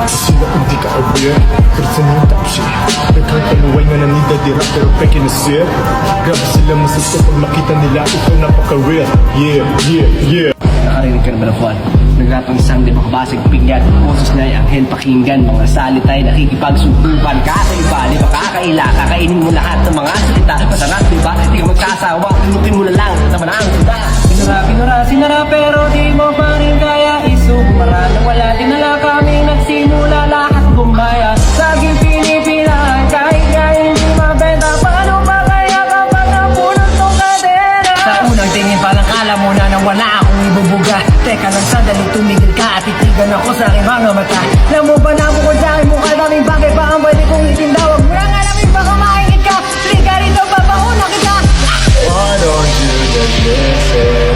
Tapos sila hindi ka aware Kasi mo top shit Nagkakaluway nga nanidadira pero peke na sir Grabe sila masusto pag makita nila ikaw napaka-real Yeah, yeah, yeah. Nakarinig ka na ba ng Juan? Naglatong isang di makabasig pinggan Boses niya ay anghel pakinggan Mga salita'y nakikipagsutupan Kakaiba, di ba kakaila Kakainin mo lahat ng mga salita Masarap di ba? Di ka magsasawa Pinutin mo na lang Naman ang suda Sinara pero di mo pa rin kaya isumara Nang wala dinala kami nagsimula lahat bumbaya Laging pinipilahan kahit nga hindi mabenta Paano ba kaya kapag napulot tong kadera? Sa unang tingin palang kala mo na nang wala akong ibubuga Teka lang sandali tumigil ka at titigan ako sa aking mga mata Alam mo ba na bukod sa aking mukha daming bagay pa ang pwede kong itindaw Huwag mo lang alamin baka maingit ka Liga rito papauna kita Why don't you just listen?